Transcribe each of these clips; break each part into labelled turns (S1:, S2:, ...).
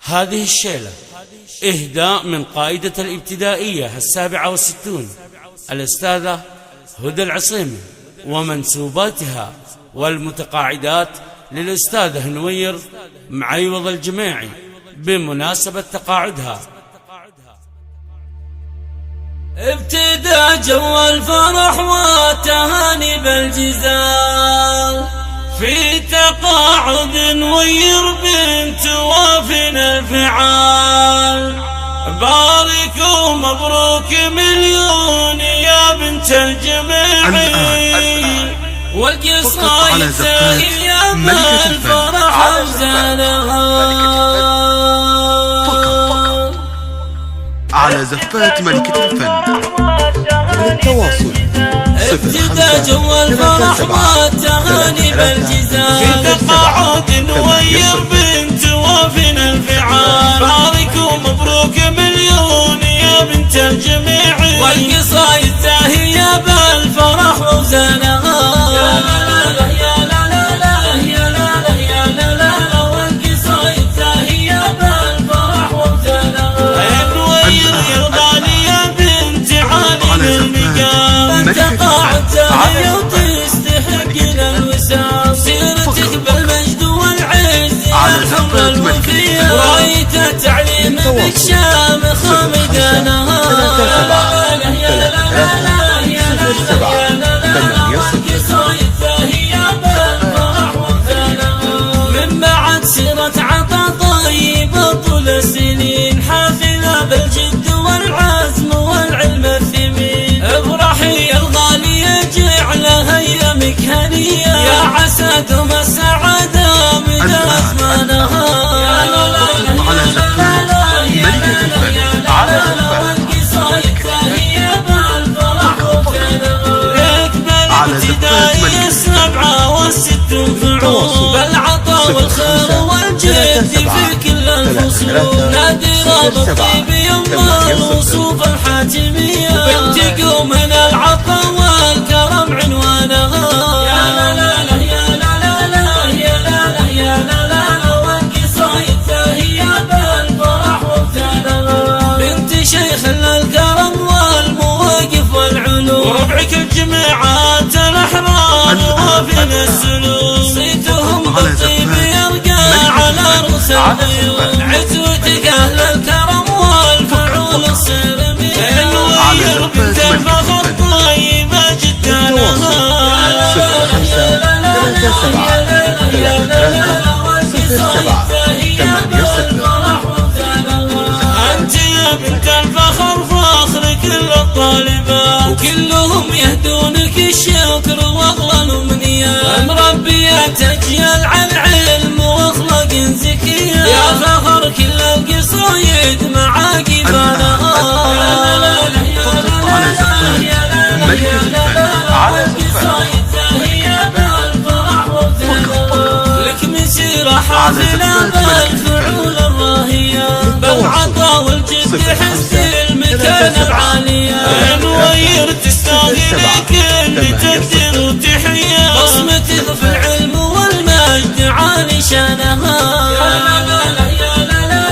S1: هذه الشيلة إهداء من قائدة الابتدائية 67 الأستاذة هدى العصيمي ومنسوباتها والمتقاعدات للأستاذة نوير معيوض الجماعي بمناسبة تقاعدها.
S2: ابتدى جو الفرح والتهاني بالجزال في تقاعد نوير بنت وافنا الفعال. بارك ومبروك مليون يا بنت الجماعي، والقصايد ثانية بالفرح أوزانها
S3: على زفات ملكة الفن. التواصل
S2: ابتدى جو الفرح والتهاني بالجزال في تقاعد نوير بنت وافنا الفعال. بارك ومبروك مليون يا بنت الجميع، والقصايد زاهية بالفرح وزانها. يا لا لا يا لا لا يا لا لا يا لا لا، والقصايد زاهية بالفرح وزانها. نوير يرضى لي يا بنت علي المقام، تقاعد زاهية وتستحق الوسام. سيرتك بالمجد والعز يا الحمر الوفية، راية التعليم بالشام خامدانها. يا لا لا يا لا لا يا لا لا، والقصايد زاهية بالفرح وزانها. من بعد سيرة عطا طيبة طول السنين، حافلة بالجد والعزم والعلم الثمين. افرحي يا الغالية جعلها ايامك هنية، يا عسى دوم السعادة من أزمانها. يا لا لا يا لا لا يا لا لا يا لا لا، والقصايد زاهية بالفرح وزانها. ركبة الابتدائية 7 و6 فعول، بالعطا والخير والجد في كل الفصول. نادرة بالطيب يما الوصوف الحاتمية، بنت قوم من العطا والكرم عنوانها. يا لا لا يا لا لا يا لا لا يا لا لا، والقصايد زاهية بالفرح وزانها. بنت شيخ الكرم والمواقف والعلوم، وربعك الجماعات الأحرار وافن السلوك. صيتهم بالطيب يرقى على رؤوس الضيوف، عزوتك أهل الكرم والفعول الصرمية. نوير بنت الفخر طيبة جدا لها. أنت يا بنت الفخر فخر كل الطالبات، وكلهم يهدونك الشكر واغلى الأمنيات. مربيات أجيال على العلم واخلاق زكية، يا فخر كل القصايد معاقبانها. والقصايد زاهية بالفرح وزانها. لك مسيرة حافلة بالفعول الراهية، بالعطا والجد حس المكانة العالية. نوير تستاهل كل تقدير وتحية، بصمتك في العلم والمجد عالي شانها. يا لا لا يا لا لا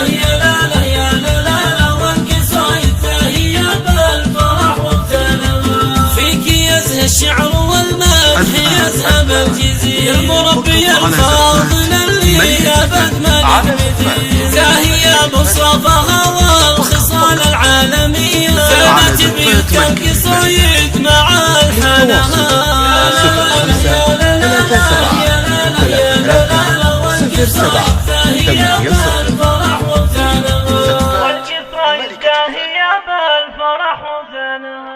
S2: يا لا لا يا لا لا، والقصايد زاهية بالفرح وزانها. فيك يزهى الشعر والمدح يذهب الجزير، مربي الفاضل اللي ابد ملك مثيل. زاهية مصطفاها والخصال العالمية، ثبت بيك القصايد مع الحنها. يا لا لا يا لا لا يا لا لا يا لا لا، والقصايد زاهية بالفرح وزانها. والقصايد زاهية بالفرح وزانها.